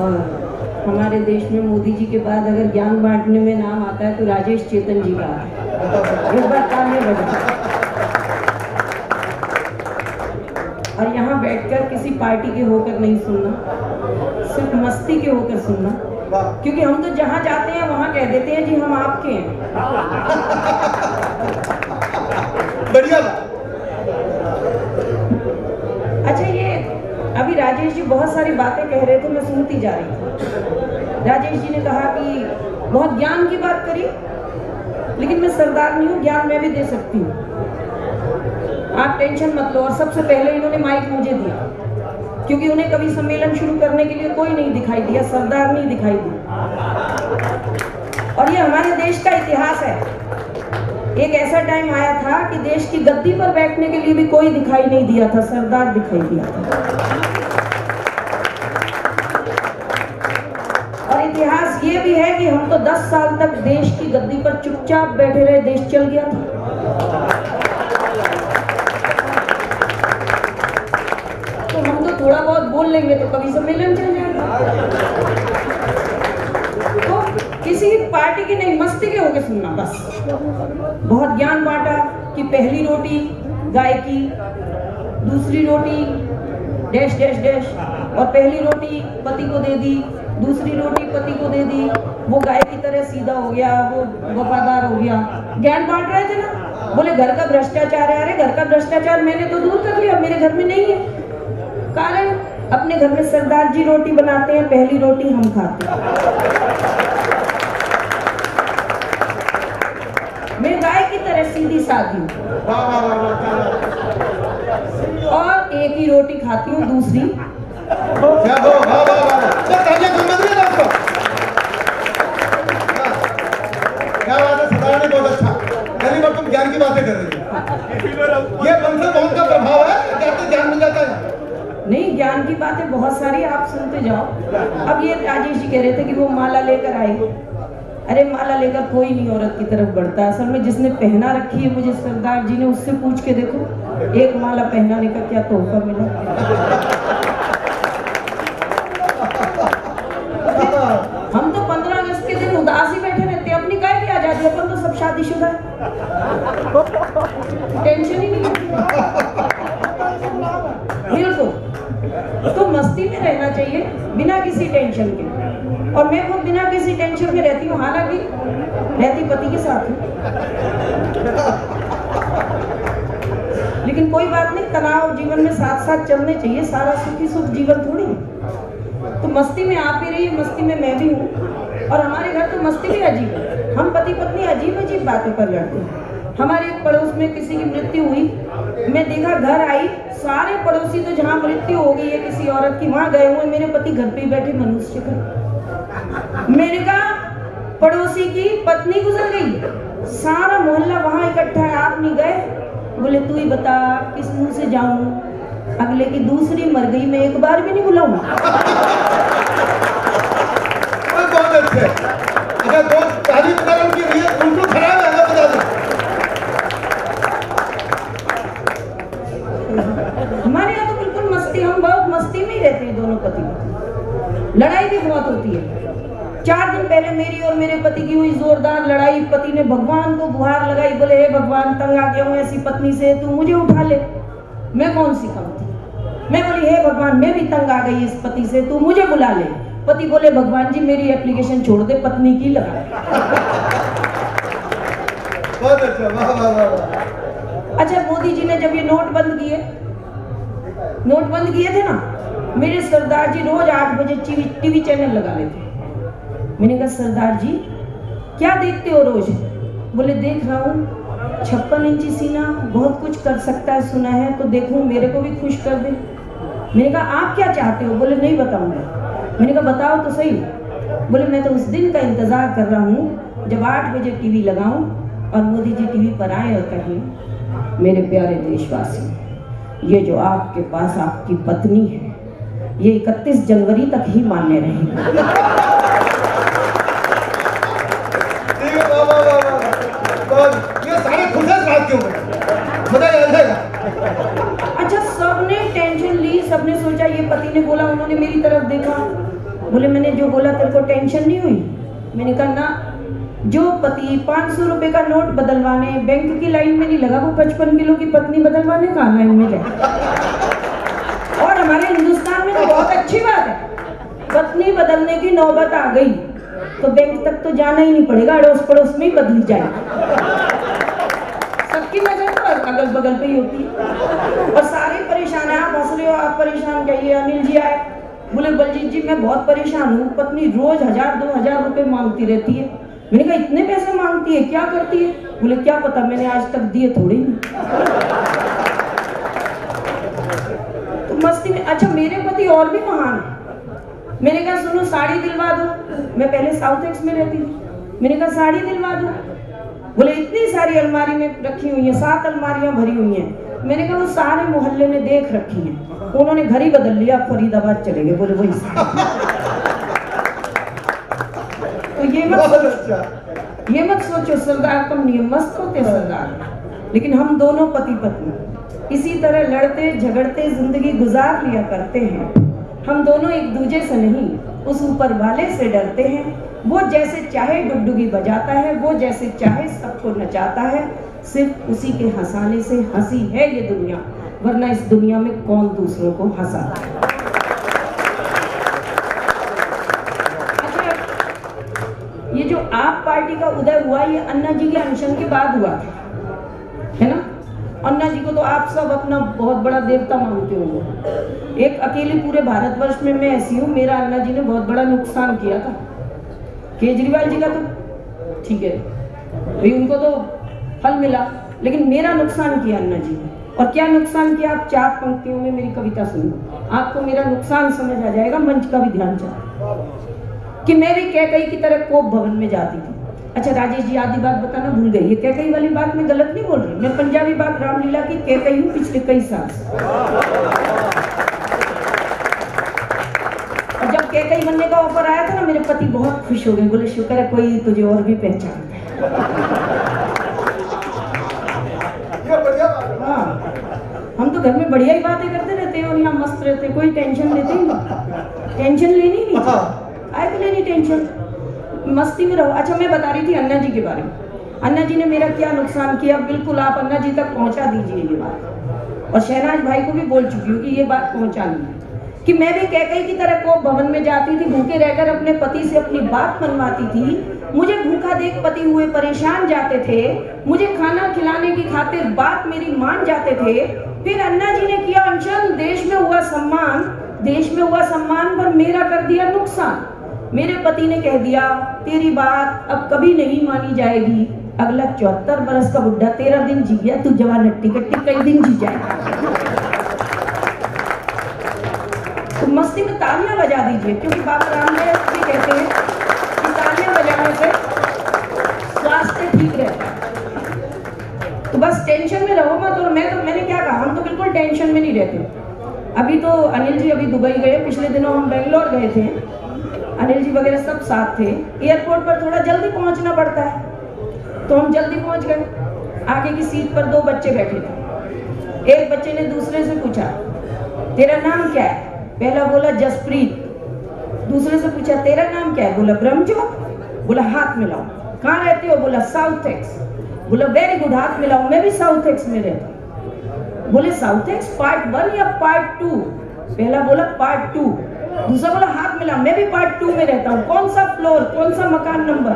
और हमारे देश में मोदी जी के बाद अगर ज्ञान बांटने में नाम आता है तो राजेश चेतन जी का है। इस बार काम में बढ़ा और यहाँ बैठकर किसी पार्टी के होकर नहीं सुनना, सिर्फ मस्ती के होकर सुनना, क्योंकि हम तो जहाँ जाते हैं वहाँ कह देते हैं जी हम आपके हैं। बढ़िया। अच्छा, ये अभी राजेश जी बहुत सारी बातें कह रहे थे, मैं सुनती जा रही थी। राजेश जी ने कहा कि बहुत ज्ञान की बात करी, लेकिन मैं सरदार नहीं हूँ, ज्ञान मैं भी दे सकती हूँ, आप टेंशन मत लो। और सबसे पहले इन्होंने माइक मुझे दिया, क्योंकि उन्हें कभी सम्मेलन शुरू करने के लिए कोई नहीं दिखाई दिया, सरदार नहीं दिखाई दिया। और ये हमारे देश का इतिहास है। एक ऐसा टाइम आया था कि देश की गद्दी पर बैठने के लिए भी कोई दिखाई नहीं दिया था, सरदार दिखाई दिया था। और इतिहास ये भी है कि हम तो 10 साल तक देश की गद्दी पर चुपचाप बैठे रहे, देश चल गया था। तो हम तो थोड़ा बहुत बोल लेंगे तो कभी सम्मेलन चल जाएगा। तो किसी पार्टी की नहीं, मस्ती के होके सुनना बस। बहुत ज्ञान बांटा कि पहली रोटी गाय की, दूसरी रोटी डैश डैश डैश, और पहली रोटी पति को दे दी, दूसरी रोटी पति को दे दी, वो गाय की तरह सीधा हो गया, वो वफादार हो गया। ज्ञान बांट रहे थे ना। बोले घर का भ्रष्टाचार है। अरे घर का भ्रष्टाचार मैंने तो दूर कर लिया, मेरे घर में नहीं है। कारण अपने घर में सरदार जी रोटी बनाते हैं, पहली रोटी हम खाते हैं। मैं गाय की तरह सीधी साधी हूँ और एक ही रोटी खाती हूँ, दूसरी क्या बात है, सरदार ने बहुत अच्छा। पहली बार तुम ज्ञान की बातें कर रही हो, ये वंश बहुत का प्रभाव है, कहते ज्ञान मिल जाता है। नहीं, ज्ञान की बातें बहुत सारी, आप सुनते जाओ। अब ये राजेश जी कह रहे थे कि वो माला लेकर आई। अरे माला लेकर कोई नहीं औरत की तरफ बढ़ता। असल में जिसने पहना रखी है मुझे सरदार जी ने, उससे पूछ के देखो एक माला पहनाने का क्या तोहफा मिला। हम तो 15 अगस्त के दिन उदास ही बैठे रहते हैं, अपनी काय की आजादी, अपन तो सब शादीशुदा है, टेंशन ही नहीं बिल्कुल। तो मस्ती में रहना चाहिए बिना किसी टेंशन के। और मैं खुद बिना किसी टेंशन में रहती हूँ, हालांकि रहती पति के साथ हूँ, लेकिन कोई बात नहीं, तनाव जीवन में साथ साथ चलने चाहिए, सारा सुखी सुख जीवन थोड़ी है। तो मस्ती में आप भी रहिए, मस्ती में मैं भी हूँ। और हमारे घर तो मस्ती भी अजीब है, हम पति पत्नी अजीब अजीब बातों पर लड़ते हैं। हमारे एक पड़ोस में किसी की मृत्यु हुई, मैं देखा, घर आई, सारे पड़ोसी तो जहाँ मृत्यु हो गई है किसी औरत की वहां गए हुए, मेरे पति घर पे ही बैठे मनुष्य कर। मैंने कहा पड़ोसी की पत्नी गुजर गई, सारा मोहल्ला वहां इकट्ठा है, आप नहीं गए? बोले तू ही बता किस मुंह से जाऊं, अगले की दूसरी मर गई, मैं एक बार भी नहीं बुलाऊं। बहुत अच्छे। अगर दोस्त तारीफ कर उनकी नीयत बिल्कुल खराब है, बता दो। हमारे यहाँ तो बिल्कुल मस्ती, हम बहुत मस्ती में ही रहते हैं दोनों पति। लड़ाई भी बहुत होती है। 4 दिन पहले मेरी और मेरे पति की हुई जोरदार लड़ाई। पति ने भगवान को गुहार लगाई, बोले हे भगवान, तंग आ गया हूँ ऐसी पत्नी से, तू मुझे उठा ले। मैं कौन सी कम थी, मैं बोली हे भगवान, मैं भी तंग आ गई इस पति से, तू मुझे बुला ले। पति बोले भगवान जी मेरी एप्लीकेशन छोड़ दे, पत्नी की लगा। बहुत अच्छा, वाह वाह वाह। अच्छा, मोदी जी ने जब ये नोट बंद किए थे ना, मेरे सरदार जी रोज 8 बजे टीवी चैनल लगा लेते। मैंने कहा सरदार जी क्या देखते हो रोज? बोले देख रहा हूँ 56 इंची सीना, बहुत कुछ कर सकता है सुना है, तो देखूं मेरे को भी खुश कर दे। मैंने कहा आप क्या चाहते हो? बोले नहीं बताऊंगा। मैंने कहा बताओ तो सही। बोले मैं तो उस दिन का इंतजार कर रहा हूँ जब 8 बजे टीवी लगाऊं और मोदी जी टीवी पर आए और कहें मेरे प्यारे देशवासी, ये जो आपके पास आपकी पत्नी है ये 31 जनवरी तक ही मान्य रहेगी। ये सारे खुश हैं रात क्यों? मजा आ जाएगा। अच्छा, सबने टेंशन ली, सबने सोचा ये पति ने बोला, उन्होंने मेरी तरफ देखा, बोले मैंने जो बोला तेरे को टेंशन नहीं हुई? मैंने कहा ना, जो पति 500 रुपए का नोट बदलवाने बैंक की लाइन में नहीं लगा, वो 55 किलो की पत्नी बदलवाने कहाँ लाइन में जाए? और हमारे हिंदुस्तान में तो बहुत अच्छी बात है, पत्नी बदलने की नौबत आ गई तो बैंक तक तो जाना ही नहीं पड़ेगा, अड़ोस पड़ोस में ही बदली जाए। सबकी नजर तो अगल बगल पे ही होती है और सारे परेशान है। आप हंस रहे हो, आप परेशान कहिए। अनिल जी आए, बोले बलजीत जी मैं बहुत परेशान हूँ, पत्नी रोज 1000-2000 रुपए मांगती रहती है। मैंने कहा इतने पैसे मांगती है, क्या करती है? बोले क्या पता, मैंने आज तक दिए थोड़ी नहीं। तो मस्ती में। अच्छा मेरे पति और भी महान है। मैंने कहा सुनो साड़ी दिलवा दो, मैं पहले साउथ एक्स में रहती थी, मैंने कहा साड़ी दिलवा दो। बोले इतनी सारी अलमारी में रखी हुई है, 7 अलमारियां भरी हुई हैं। मैंने कहा वो सारे मोहल्ले ने देख रखी हैं, उन्होंने घर ही बदल लिया, फरीदाबाद चले गए। बोले वही तो ये मत सोचो सरदार कम नहीं है, मस्त होते सरदार, लेकिन हम दोनों पति पत्नी इसी तरह लड़ते झगड़ते जिंदगी गुजार लिया करते हैं। हम दोनों एक दूसरे से नहीं, उस ऊपर वाले से डरते हैं। वो जैसे चाहे डुगडुगी बजाता है, वो जैसे चाहे सबको नचाता है, सिर्फ उसी के हंसाने से हंसी है ये दुनिया, वरना इस दुनिया में कौन दूसरों को हंसाता है। अच्छा ये जो आप पार्टी का उदय हुआ, ये अन्ना जी के अनशन के बाद हुआ है ना? अन्ना जी को तो आप सब अपना बहुत बड़ा देवता मानते होंगे। एक अकेले पूरे भारतवर्ष में मैं ऐसी हूँ, मेरा अन्ना जी ने बहुत बड़ा नुकसान किया था। केजरीवाल जी का तो ठीक है भाई, उनको तो फल मिला, लेकिन मेरा नुकसान किया अन्ना जी ने। और क्या नुकसान किया, आप 4 पंक्तियों में मेरी कविता सुनो, आपको मेरा नुकसान समझ आ जाएगा। मंच का भी ध्यान चाहे कि मैं भी कैकई की तरह कोप भवन में जाती थी। अच्छा राजेश जी आधी बात बताना भूल गई, ये कैकई वाली बात मैं गलत नहीं बोल रही, मैं पंजाबी बात रामलीला की कैकई हूँ पिछले कई साल से। और जब कैकई बनने का ऑफर आया था ना, मेरे पति बहुत खुश हो गए, बोले शुक्र है कोई तुझे और भी पहचानता है। हाँ हम तो घर में बढ़िया ही बातें करते रहते हैं और यहाँ मस्त रहते हैं, कोई टेंशन लेते ही नहीं, टेंशन लेनी नहीं, आए तो लेनी टेंशन, मस्ती में रहो। अच्छा मैं बता रही थी अन्ना जी के बारे में, अन्ना जी ने मेरा क्या नुकसान किया, बिल्कुल आप अन्ना जी तक पहुंचा दीजिए ये बात। और शहनाज भाई को भी बोल चुकी हूँ कि ये बात पहुंचानी है कि मैं भी कैकई की तरह कोप भवन में जाती थी, भूखे रहकर अपने पति से अपनी बात मनवाती थी। मुझे भूखा देख पति हुए परेशान जाते थे, मुझे खाना खिलाने की खातिर बात मेरी मान जाते थे। फिर अन्ना जी ने किया अनशन, देश में हुआ सम्मान, देश में हुआ सम्मान पर मेरा कर दिया नुकसान। मेरे पति ने कह दिया तेरी बात अब कभी नहीं मानी जाएगी, अगला 74 बरस का बुढ़ा 13 दिन जी गया, तू जवान हट्टी कट्टी कई दिन जी जाएगा। तो मस्ती में तालियां बजा दीजिए, क्योंकि बाबा रामदेव भी कहते हैं कि तालियां बजाने से स्वास्थ्य ठीक रहता है। तो बस टेंशन में रहो मत। और मैंने क्या कहा, हम तो बिल्कुल टेंशन में नहीं रहते। अभी तो अनिल जी अभी दुबई गए, पिछले दिनों हम बेंगलोर गए थे, अनिल जी वगैरह सब साथ थे। एयरपोर्ट पर थोड़ा जल्दी पहुंचना पड़ता है, तो हम जल्दी पहुंच गए। आगे की सीट पर 2 बच्चे बैठे थे। एक बच्चे ने दूसरे से पूछा तेरा नाम क्या है? पहला बोला जसप्रीत। दूसरे से पूछा तेरा नाम क्या है? बोला ब्रह्मजोत। बोला हाथ मिलाओ। कहाँ रहते हो? बोला साउथ एक्स। बोला वेरी गुड, हाथ मिलाओ, मैं भी साउथ एक्स में रहता हूँ। बोले साउथ एक्स पार्ट 1 या पार्ट 2? पहला बोला पार्ट 2। दूसरा बोला हाथ मिला, मैं भी पार्ट 2 में रहता हूँ। कौन सा फ्लोर, कौन सा मकान नंबर?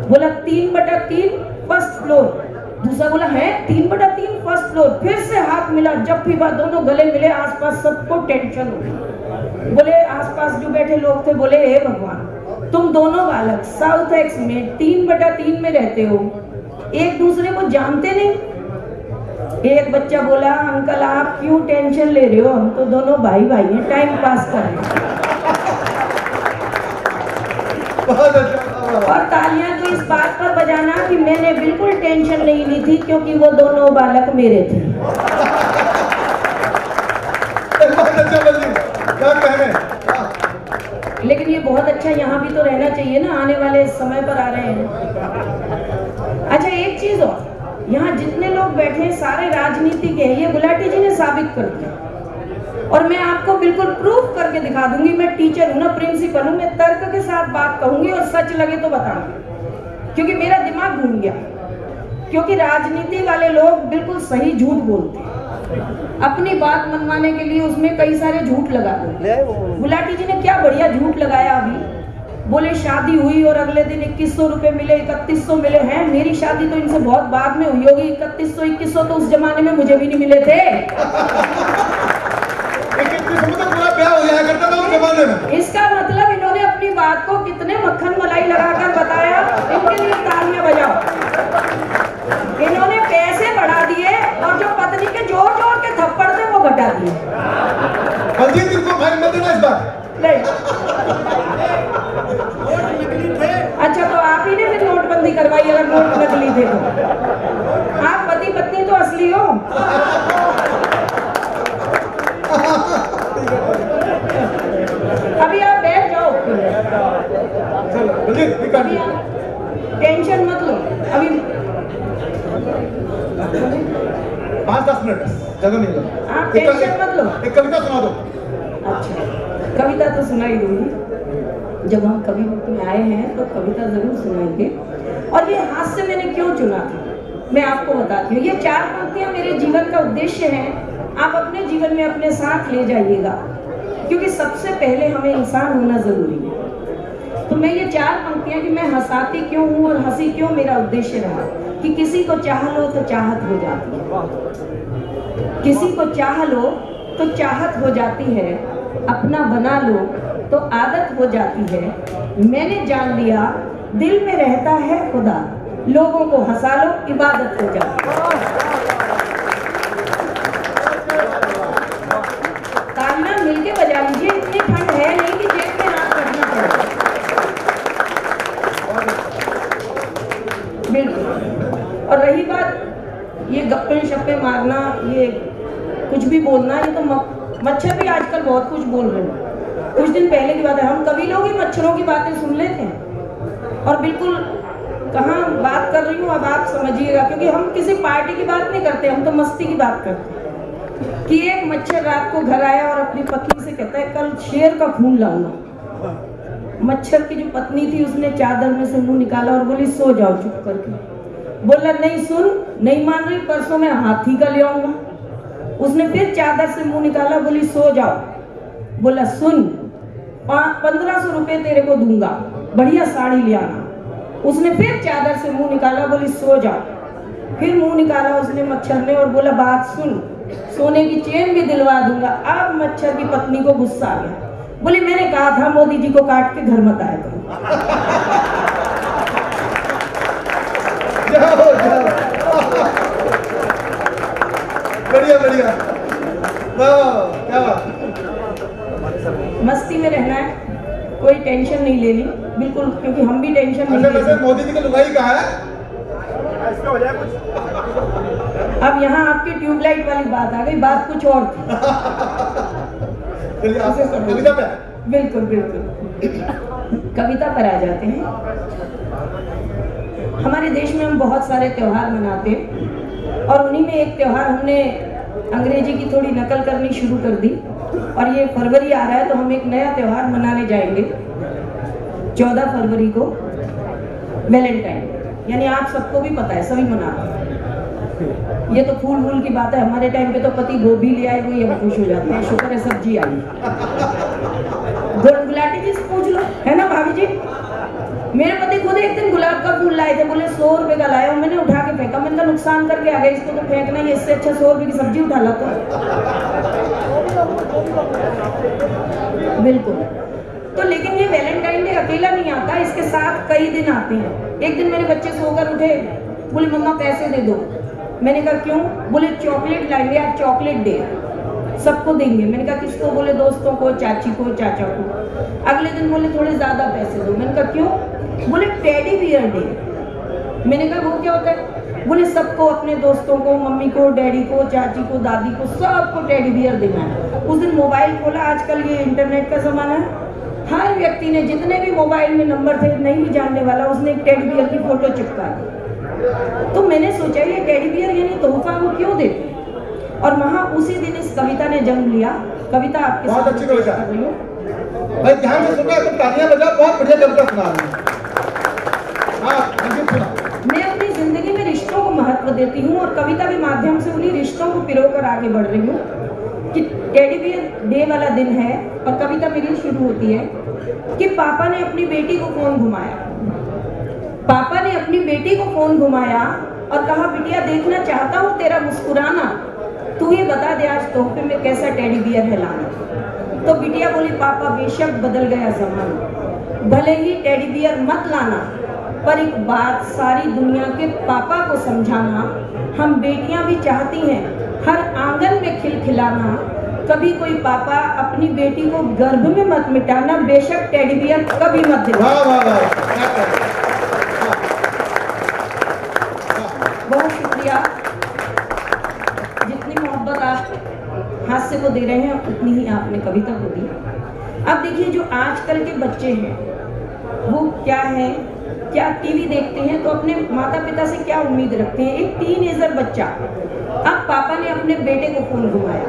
बोला 3/3 फर्स्ट फ्लोर। दूसरा बोला है 3/3 फर्स्ट फ्लोर। फिर से हाथ मिला, जब भी बात दोनों गले मिले, आसपास सबको टेंशन हो गई। बोले आसपास जो बैठे लोग थे, बोले हे भगवान, तुम दोनों बालक साउथ एक्स में 3/3 में रहते हो, एक दूसरे को जानते नहीं। एक बच्चा बोला अंकल आप क्यों टेंशन ले रहे हो, हम तो दोनों भाई भाई हैं, टाइम पास कर रहे हैं। और तालियां तो इस बात पर बजाना कि मैंने बिल्कुल टेंशन नहीं ली थी, क्योंकि वो दोनों बालक मेरे थे। लेकिन ये बहुत अच्छा, यहाँ भी तो रहना चाहिए ना, आने वाले समय पर आ रहे हैं। अच्छा एक चीज और, यहाँ जितने लोग बैठे हैं सारे राजनीति के हैं, ये गुलाटी जी ने साबित कर दिया। और मैं आपको बिल्कुल प्रूफ करके दिखा दूंगी। मैं टीचर हूँ ना, प्रिंसिपल हूँ, मैं तर्क के साथ बात कहूंगी और सच लगे तो बताऊंगी, क्योंकि मेरा दिमाग घूम गया। क्योंकि राजनीति वाले लोग बिल्कुल सही झूठ बोलते हैं, अपनी बात मनवाने के लिए उसमें कई सारे झूठ लगा दो। गुलाटी जी ने क्या बढ़िया झूठ लगाया अभी, बोले शादी हुई और अगले दिन 2100 रुपए मिले, 3100 मिले हैं। मेरी शादी तो इनसे बहुत बाद में हुई होगी, 3100 2100 तो उस जमाने में मुझे भी नहीं मिले थे। इसका मतलब इन्होंने अपनी बात को कितने मक्खन मलाई लगाकर बताया, इनके लिए तालियां बजाओ। इन्होंने पैसे बढ़ा दिए और जो पत्नी के जोर जोर के थप्पड़ थे वो घटा दिए। नहीं, अच्छा तो आप ही ने फिर नोटबंदी करवाई, अगर नोट नकली थे तो। आप पति पत्नी तो असली हो। अभी आप बैठ जाओ, अभी आप टेंशन मत लो। अभी 5-10 मिनट ज्यादा नहीं लगा। आप टेंशन मत लो। एक कविता सुना दो। अच्छा, कविता तो सुनाई दूंगी, जब हम कवि मुक्त में आए हैं तो कविता जरूर सुनाएंगे। और ये हास्य मैंने क्यों चुना था मैं आपको बताती हूँ। ये 4 पंक्तियां मेरे जीवन का उद्देश्य है, आप अपने जीवन में अपने साथ ले जाइएगा, क्योंकि सबसे पहले हमें इंसान होना जरूरी है। तो मैं ये 4 पंक्तियां कि मैं हंसाती क्यों हूँ और हंसी क्यों मेरा उद्देश्य रहा, कि किसी को चाह लो तो चाहत हो जाती है, किसी को चाह लो तो चाहत हो जाती है, अपना बना लो तो आदत हो जाती है। मैंने जान लिया दिल में रहता है खुदा, लोगों को हंसा लो इबादत हो जाती है। तालियां मिलके बजा लीजिए, इतनी ठंड है नहीं कि जेब में हाथ रखना पड़े। बिल्कुल। और रही बात ये गप्पे शप्पे मारना, ये कुछ भी बोलना, ये तो मच्छर भी आजकल बहुत कुछ बोल रहे हैं। कुछ दिन पहले की बात है, हम कभी लोग ही मच्छरों की बातें सुन लेते हैं। और बिल्कुल कहाँ बात कर रही हूँ अब आप समझिएगा, क्योंकि हम किसी पार्टी की बात नहीं करते, हम तो मस्ती की बात करते हैं। कि एक मच्छर रात को घर आया और अपनी पत्नी से कहता है कल शेर का खून लाऊंगा। मच्छर की जो पत्नी थी उसने चादर में से मुंह निकाला और बोली सो जाओ चुप करके। बोला नहीं सुन, नहीं मान रही, परसों मैं हाथी का ले आऊंगा। उसने फिर चादर से मुंह निकाला, बोली सो जाओ। बोला सुन 1500 रुपए तेरे को दूंगा, बढ़िया साड़ी ले आना। उसने फिर चादर से मुंह निकाला, बोली सो जाओ। फिर मुंह निकाला उसने मच्छर ने और बोला बात सुन, सोने की चेन भी दिलवा दूंगा। अब मच्छर की पत्नी को गुस्सा आ गया, बोली मैंने कहा था मोदी जी को काट के घर मत आया करो। बढ़िया बढ़िया, क्या बात। मस्ती में रहना है, कोई टेंशन नहीं लेनी बिल्कुल, क्योंकि हम भी टेंशन नहीं लेते। वैसे मोदी जी की लुगाई कहाँ है? अब यहाँ आपकी ट्यूबलाइट वाली बात आ गई, बात कुछ और थी। कविता पे? बिल्कुल बिल्कुल, कविता पर आ जाते हैं। हमारे देश में हम बहुत सारे त्योहार मनाते हैं और उन्हीं में एक त्योहार हमने अंग्रेजी की थोड़ी नकल करनी शुरू कर दी। और ये फरवरी आ रहा है तो हम एक नया त्योहार मनाने जाएंगे 14 फरवरी को, वैलेंटाइन। यानी आप सबको भी पता है, सभी मनाते हैं। ये तो फूल वूल की बात है, हमारे टाइम पे तो पति गोभी ले आए वही हम खुश हो जाते हैं, शुक्र है सब्जी आई। गुलाटी जी से पूछ लो, है ना भाभी जी। मेरे पति खुद एक दिन गुलाब का फूल लाए थे, बोले 100 रुपए का लाया हूं। मैंने उठा के फेंका, मैंने कहा नुकसान करके आ गया, इसको तो फेंकना ही, इससे अच्छा 100 रुपए की सब्जी उठा ला। तो बिल्कुल। तो लेकिन ये वैलेंटाइन डे अकेला नहीं आता, इसके साथ कई दिन आते हैं। एक दिन मेरे बच्चे सोकर उठे, बोले मम्मा पैसे दे दो। मैंने कहा क्यों? बोले चॉकलेट लाएंगे, आज चॉकलेट डे, सबको देंगे। मैंने कहा किसको? बोले दोस्तों को, चाची को, चाचा को। अगले दिन बोले थोड़े ज्यादा पैसे दो। मैंने कहा क्यों? बोले टेडी बियर डे। मैंने कहा वो क्या होता है? बोले सबको, अपने दोस्तों को, मम्मी को, डैडी को, चाची को, दादी को, सबको टेडी बियर देना है। उस दिन मोबाइल खोला, आजकल ये इंटरनेट का जमाना है, हर व्यक्ति ने, जितने भी मोबाइल में नंबर थे, नहीं भी जानने वाला, उसने एक टेडी बियर की फोटो चिपका दी। तो मैंने सोचा ये टेडी बियर यानी तोहफा वो क्यों देते हैं? और वहाँ उसी दिन इस कविता ने जन्म लिया। कविता आपके बहुत सामने अच्छी पेश कविता। कर रही हूँ। भाई ध्यान से सुनना, तुम तालियां बजाओ, बहुत बढ़िया कविता सुना रहे हो। हाँ मंजीत सुना। मैं अपनी जिंदगी में रिश्तों को महत्व देती हूँ और कविता के माध्यम से उन्हीं रिश्तों को पिरोकर आगे बढ़ रही हूँ कि टेडी बियर डे वाला दिन है और कविता मेरी शुरू होती है कि पापा ने अपनी बेटी को फोन घुमाया। पापा ने अपनी बेटी को फोन घुमाया और कहा, बिटिया देखना चाहता हूँ तेरा मुस्कुराना, तू ही बता दे आज तोहफे में कैसा टेडी बियर है लाना। तो बिटिया बोली, पापा बेशक बदल गया जमाना, भले ही टेडी बियर मत लाना, पर एक बात सारी दुनिया के पापा को समझाना, हम बेटियां भी चाहती हैं हर आंगन में खिलखिलाना, कभी कोई पापा अपनी बेटी को गर्भ में मत मिटाना, बेशक टेडी बियर कभी मत देना। वाह वाह वाह, बहुत शुक्रिया। जितनी मोहब्बत आप हास्य को दे रहे हैं उतनी ही आपने कविता को दी। अब देखिए, जो आजकल के बच्चे हैं वो क्या है, क्या टीवी देखते हैं तो अपने माता पिता से क्या उम्मीद रखते हैं। एक टीनेजर बच्चा, अब पापा ने अपने बेटे को फोन घुमाया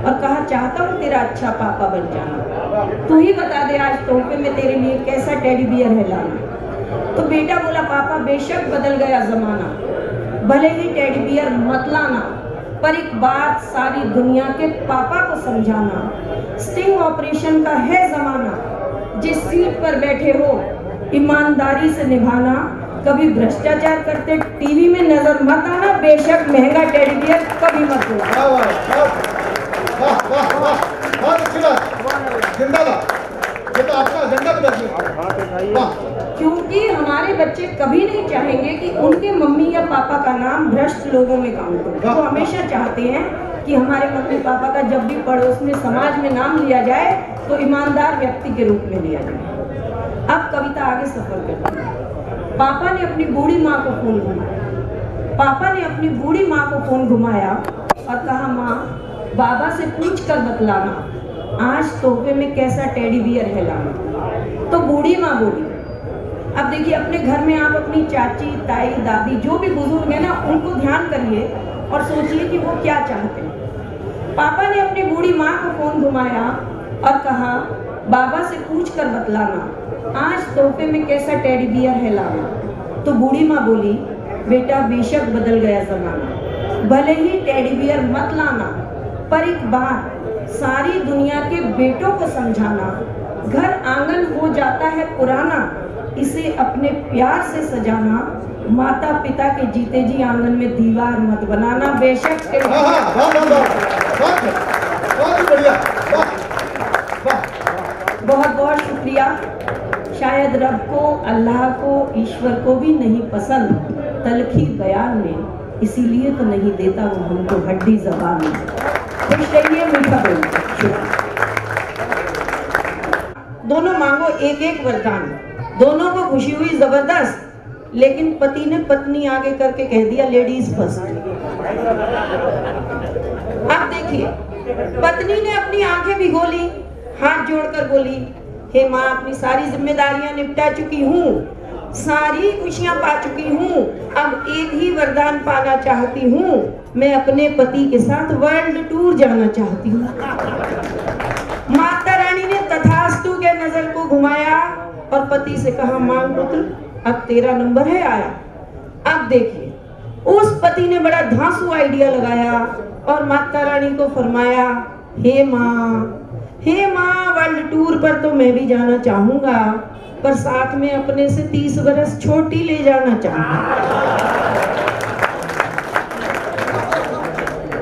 और कहा, चाहता हूँ तेरा अच्छा पापा बन जाना, तू ही बता दे आज तोहफे में तेरे लिए कैसा टेडी बियर है लाना। तो बेटा बोला, पापा बेशक बदल गया जमाना, भले ही टेडी बियर मत लाना, पर एक बात सारी दुनिया के पापा को समझाना, स्टिंग ऑपरेशन का है जमाना, जिस सीट पर बैठे हो ईमानदारी से निभाना, कभी भ्रष्टाचार करते टीवी में नजर मत आना, बेशक महंगा टेडी बियर कभी मत लो। वाह वाह वाह वाह, बहुत अच्छी बात, जिंदाबाद। ये तो आपका एजेंडा बदल गया। वाह, क्योंकि हमारे बच्चे कभी नहीं चाहेंगे कि उनके मम्मी या पापा का नाम भ्रष्ट लोगों में काउंट हो। वो हमेशा चाहते हैं कि हमारे मम्मी पापा का जब भी पड़ोस में समाज में नाम लिया जाए तो ईमानदार व्यक्ति के रूप में लिया जाए। अब कविता आगे सफर करती है। पापा ने अपनी बूढ़ी माँ को फोन घुमाया। पापा ने अपनी बूढ़ी माँ को फोन घुमाया और कहा, माँ बाबा से पूछ कर बतलाना आज तोहफे में कैसा टेडी बियर है लाना। तो बूढ़ी माँ बोली, अब देखिए अपने घर में आप अपनी चाची ताई दादी जो भी बुजुर्ग है ना उनको ध्यान करिए और सोचिए कि वो क्या चाहते हैं। पापा ने अपनी बूढ़ी माँ को फोन घुमाया और कहा, बाबा से पूछ कर बतलाना आज तोहफे में कैसा टेडी बियर है लाना। तो बूढ़ी माँ बोली, बेटा बेशक बदल गया जमाना, भले ही टेडी बियर मत लाना, पर एक बात सारी दुनिया के बेटों को समझाना, घर आंगन हो जाता है पुराना, इसे अपने प्यार से सजाना, माता पिता के जीते जी आंगन में दीवार मत बनाना, बेशक टेडी बहुत बढ़िया। बहुत बहुत शुक्रिया। शायद रब को, अल्लाह को, ईश्वर को भी नहीं पसंद तलखी बयान में, इसीलिए तो नहीं देता वो हमको हड्डी ज़बान में। खुश रहिए, मीठा बोलिए। दोनों मांगो एक एक वरदान। दोनों को खुशी हुई जबरदस्त, लेकिन पति ने पत्नी आगे करके कह दिया लेडीज फर्स्ट। अब देखिए, पत्नी ने अपनी आंखें भिगो ली, हाथ जोड़कर बोली, हे माँ अपनी सारी जिम्मेदारियां निपटा चुकी हूँ, सारी खुशियां पा चुकी हूँ, अब एक ही वरदान पाना चाहती हूँ, मैं अपने पति के साथ वर्ल्ड टूर जाना चाहती हूँ। माता रानी ने तथास्तु के नजर को घुमाया और पति से कहा, मांग पुत्र अब तेरा नंबर है आया। अब देखिए, उस पति ने बड़ा धांसू आइडिया लगाया और माता रानी को फरमाया, हे माँ वर्ल्ड टूर पर तो मैं भी जाना चाहूंगा, पर साथ में अपने से 30 बरस छोटी ले जाना चाहूंगा।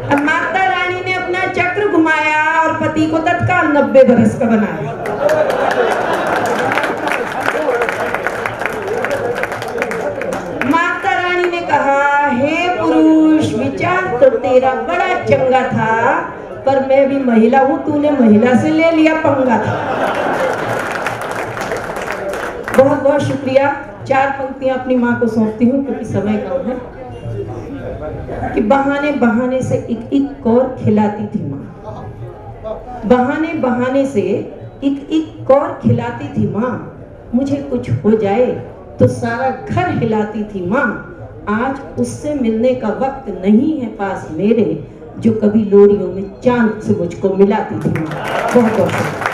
अब माता रानी ने अपना चक्र घुमाया और पति को तत्काल 90 बरस का बनाया। माता रानी ने कहा, हे पुरुष विचार तो तेरा बड़ा चंगा था, पर मैं भी महिला हूं, तूने महिला से ले लिया पंगा था। बहुत बहुत शुक्रिया। 4 पंक्तियां अपनी माँ को सौंपती हूँ क्योंकि समय कम है। कि बहाने बहाने से एक कौर खिलाती थी माँ, बहाने बहाने से एक कौर खिलाती थी माँ, मुझे कुछ हो जाए तो सारा घर हिलाती थी माँ। आज उससे मिलने का वक्त नहीं है पास मेरे, जो कभी लोरियों में चांद से मुझको मिलाती थी। बहुत बहुत